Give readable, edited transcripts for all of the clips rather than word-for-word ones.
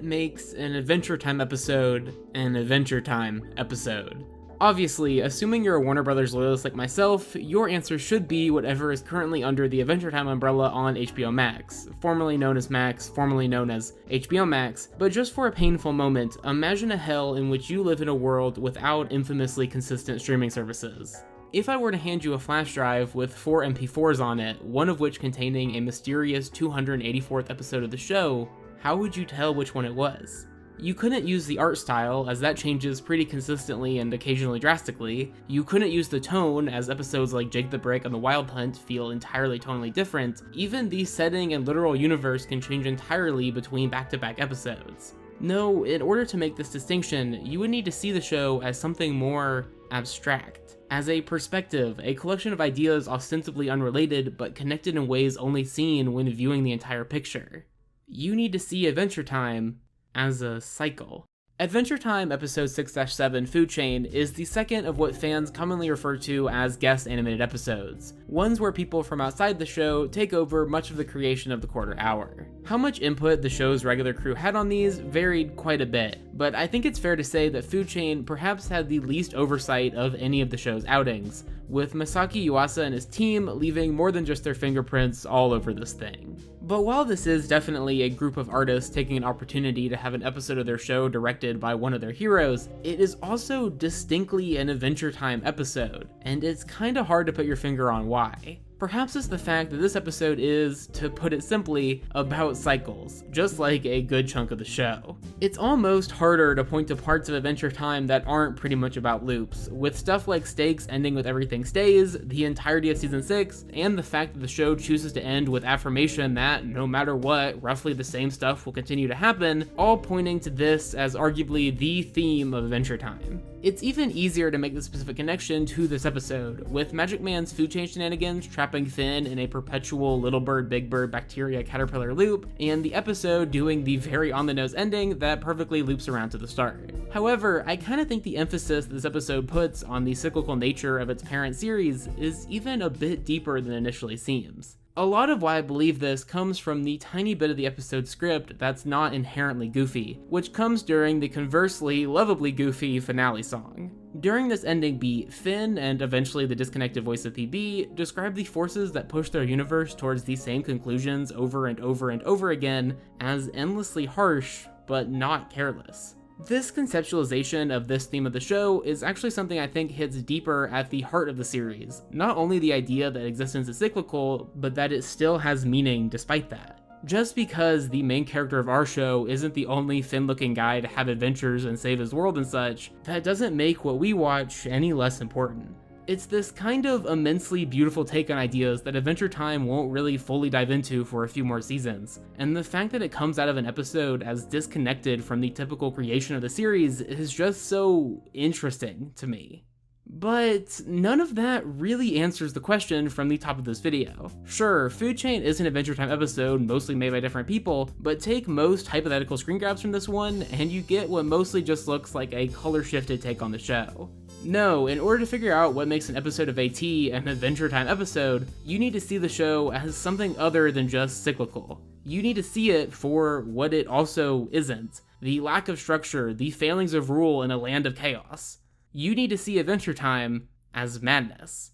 makes an Adventure Time episode an Adventure Time episode? Obviously, assuming you're a Warner Brothers loyalist like myself, your answer should be whatever is currently under the Adventure Time umbrella on HBO Max, formerly known as Max, formerly known as HBO Max, but just for a painful moment, imagine a hell in which you live in a world without infamously consistent streaming services. If I were to hand you a flash drive with 4 MP4s on it, one of which containing a mysterious 284th episode of the show, how would you tell which one it was? You couldn't use the art style, as that changes pretty consistently and occasionally drastically. You couldn't use the tone, as episodes like Jake the Brick and The Wild Hunt feel entirely tonally different. Even the setting and literal universe can change entirely between back-to-back episodes. No, in order to make this distinction, you would need to see the show as something more abstract. As a perspective, a collection of ideas ostensibly unrelated, but connected in ways only seen when viewing the entire picture. You need to see Adventure Time as a cycle. Adventure Time Episode 6-7 Food Chain is the second of what fans commonly refer to as guest animated episodes, ones where people from outside the show take over much of the creation of the quarter hour. How much input the show's regular crew had on these varied quite a bit, but I think it's fair to say that Food Chain perhaps had the least oversight of any of the show's outings, with Masaki Yuasa and his team leaving more than just their fingerprints all over this thing. But while this is definitely a group of artists taking an opportunity to have an episode of their show directed by one of their heroes, it is also distinctly an Adventure Time episode, and it's kinda hard to put your finger on why. Perhaps it's the fact that this episode is, to put it simply, about cycles, just like a good chunk of the show. It's almost harder to point to parts of Adventure Time that aren't pretty much about loops, with stuff like Stakes ending with Everything Stays, the entirety of Season 6, and the fact that the show chooses to end with affirmation that, no matter what, roughly the same stuff will continue to happen, all pointing to this as arguably the theme of Adventure Time. It's even easier to make the specific connection to this episode, with Magic Man's food chain shenanigans trapping Finn in a perpetual little bird big bird bacteria caterpillar loop, and the episode doing the very on-the-nose ending that perfectly loops around to the start. However, I kinda think the emphasis this episode puts on the cyclical nature of its parent series is even a bit deeper than initially seems. A lot of why I believe this comes from the tiny bit of the episode script that's not inherently goofy, which comes during the conversely lovably goofy finale song. During this ending beat, Finn, and eventually the disconnected voice of PB, describe the forces that push their universe towards these same conclusions over and over and over again as endlessly harsh, but not careless. This conceptualization of this theme of the show is actually something I think hits deeper at the heart of the series. Not only the idea that existence is cyclical, but that it still has meaning despite that. Just because the main character of our show isn't the only Finn-looking guy to have adventures and save his world and such, that doesn't make what we watch any less important. It's this kind of immensely beautiful take on ideas that Adventure Time won't really fully dive into for a few more seasons, and the fact that it comes out of an episode as disconnected from the typical creation of the series is just so interesting to me. But none of that really answers the question from the top of this video. Sure, Food Chain is an Adventure Time episode mostly made by different people, but take most hypothetical screen grabs from this one, and you get what mostly just looks like a color-shifted take on the show. No, in order to figure out what makes an episode of AT an Adventure Time episode, you need to see the show as something other than just cyclical. You need to see it for what it also isn't: the lack of structure, the failings of rule in a land of chaos. You need to see Adventure Time as madness.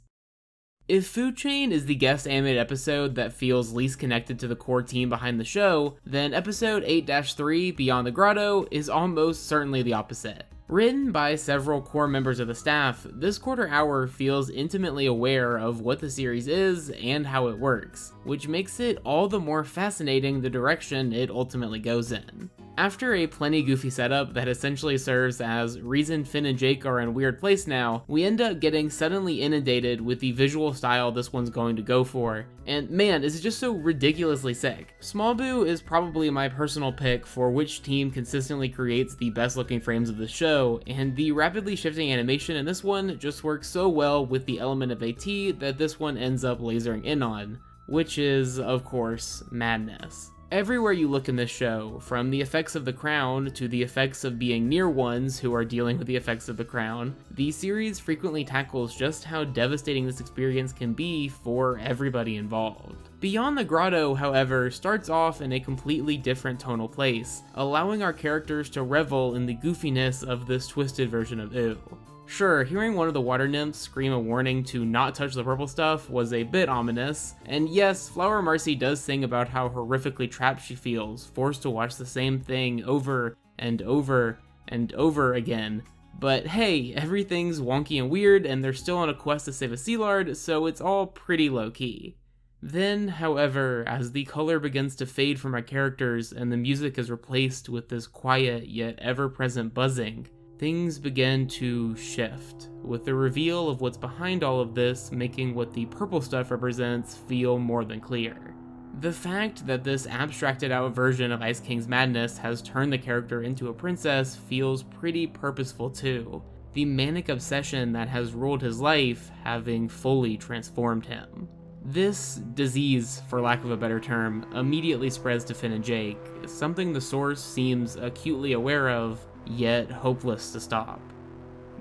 If Food Chain is the guest animated episode that feels least connected to the core team behind the show, then episode 8-3, Beyond the Grotto, is almost certainly the opposite. Written by several core members of the staff, this quarter hour feels intimately aware of what the series is and how it works, which makes it all the more fascinating the direction it ultimately goes in. After a plenty goofy setup that essentially serves as reason Finn and Jake are in a weird place now, we end up getting suddenly inundated with the visual style this one's going to go for, and man, is it just so ridiculously sick. Small Boo is probably my personal pick for which team consistently creates the best looking frames of the show, and the rapidly shifting animation in this one just works so well with the element of AT that this one ends up lasering in on, which is, of course, madness. Everywhere you look in this show, from the effects of the crown to the effects of being near ones who are dealing with the effects of the crown, the series frequently tackles just how devastating this experience can be for everybody involved. Beyond the Grotto, however, starts off in a completely different tonal place, allowing our characters to revel in the goofiness of this twisted version of Ooh. Sure, hearing one of the water nymphs scream a warning to not touch the purple stuff was a bit ominous, and yes, Flower Marcy does sing about how horrifically trapped she feels, forced to watch the same thing over and over and over again. But hey, everything's wonky and weird, and they're still on a quest to save a sea lard, so it's all pretty low-key. Then, however, as the color begins to fade from our characters and the music is replaced with this quiet yet ever-present buzzing, things begin to shift, with the reveal of what's behind all of this making what the purple stuff represents feel more than clear. The fact that this abstracted out version of Ice King's madness has turned the character into a princess feels pretty purposeful too, the manic obsession that has ruled his life having fully transformed him. This disease, for lack of a better term, immediately spreads to Finn and Jake, something the source seems acutely aware of, yet hopeless to stop.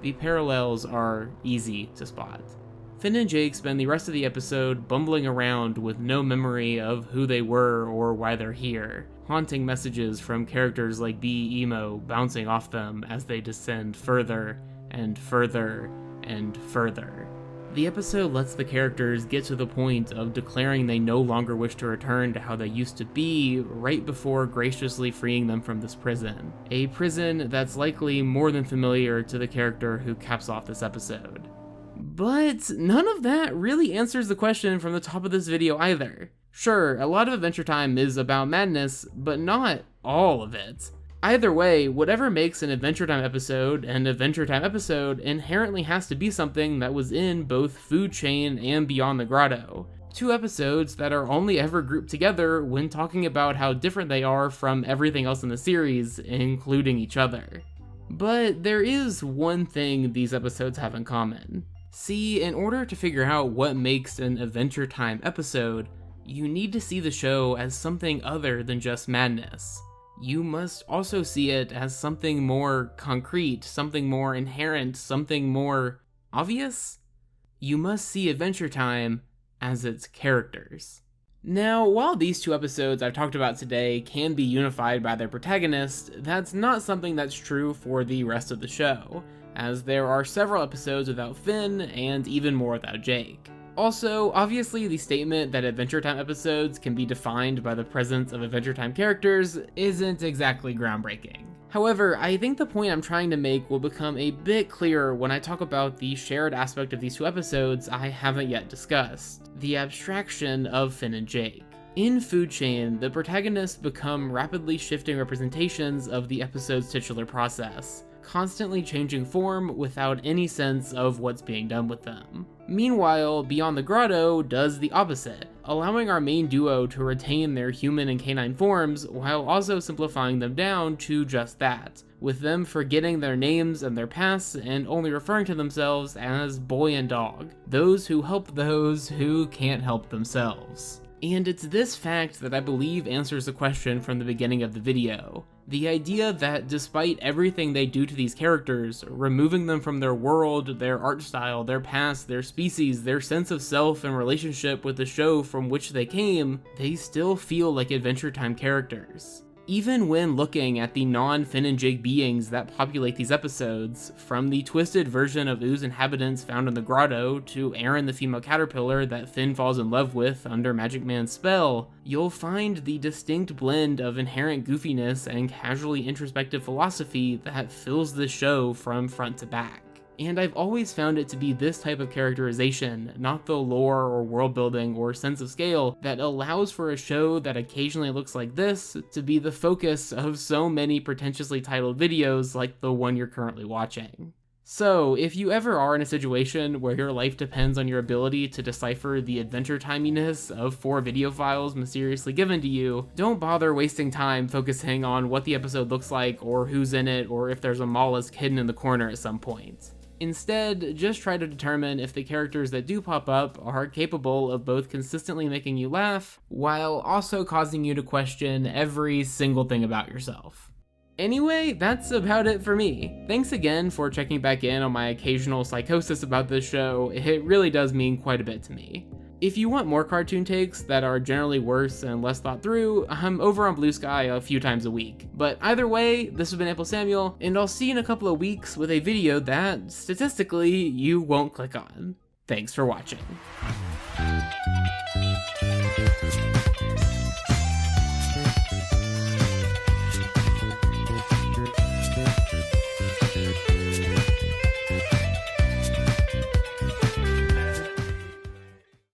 The parallels are easy to spot. Finn and Jake spend the rest of the episode bumbling around with no memory of who they were or why they're here, haunting messages from characters like B. Emo bouncing off them as they descend further and further and further. The episode lets the characters get to the point of declaring they no longer wish to return to how they used to be right before graciously freeing them from this prison. A prison that's likely more than familiar to the character who caps off this episode. But none of that really answers the question from the top of this video either. Sure, a lot of Adventure Time is about madness, but not all of it. Either way, whatever makes an Adventure Time episode an Adventure Time episode inherently has to be something that was in both Food Chain and Beyond the Grotto. Two episodes that are only ever grouped together when talking about how different they are from everything else in the series, including each other. But there is one thing these episodes have in common. See, in order to figure out what makes an Adventure Time episode, you need to see the show as something other than just madness. You must also see it as something more concrete, something more inherent, something more obvious. You must see Adventure Time as its characters. Now, while these two episodes I've talked about today can be unified by their protagonist, that's not something that's true for the rest of the show, as there are several episodes without Finn and even more without Jake. Also, obviously the statement that Adventure Time episodes can be defined by the presence of Adventure Time characters isn't exactly groundbreaking. However, I think the point I'm trying to make will become a bit clearer when I talk about the shared aspect of these two episodes I haven't yet discussed, the abstraction of Finn and Jake. In Food Chain, the protagonists become rapidly shifting representations of the episode's titular process, constantly changing form without any sense of what's being done with them. Meanwhile, Beyond the Grotto does the opposite, allowing our main duo to retain their human and canine forms while also simplifying them down to just that, with them forgetting their names and their pasts and only referring to themselves as boy and dog, those who help those who can't help themselves. And it's this fact that I believe answers the question from the beginning of the video. The idea that despite everything they do to these characters, removing them from their world, their art style, their past, their species, their sense of self and relationship with the show from which they came, they still feel like Adventure Time characters. Even when looking at the non-Finn and Jake beings that populate these episodes, from the twisted version of Ooze inhabitants found in the grotto to Aaron the female caterpillar that Finn falls in love with under Magic Man's spell, you'll find the distinct blend of inherent goofiness and casually introspective philosophy that fills the show from front to back. And I've always found it to be this type of characterization, not the lore or world building or sense of scale, that allows for a show that occasionally looks like this to be the focus of so many pretentiously titled videos like the one you're currently watching. So, if you ever are in a situation where your life depends on your ability to decipher the adventure timiness of 4 video files mysteriously given to you, don't bother wasting time focusing on what the episode looks like or who's in it or if there's a mollusk hidden in the corner at some point. Instead, just try to determine if the characters that do pop up are capable of both consistently making you laugh, while also causing you to question every single thing about yourself. Anyway, that's about it for me. Thanks again for checking back in on my occasional psychosis about this show, it really does mean quite a bit to me. If you want more cartoon takes that are generally worse and less thought through, I'm over on Blue Sky a few times a week. But either way, this has been AmpleSamuel, and I'll see you in a couple of weeks with a video that, statistically, you won't click on. Thanks for watching.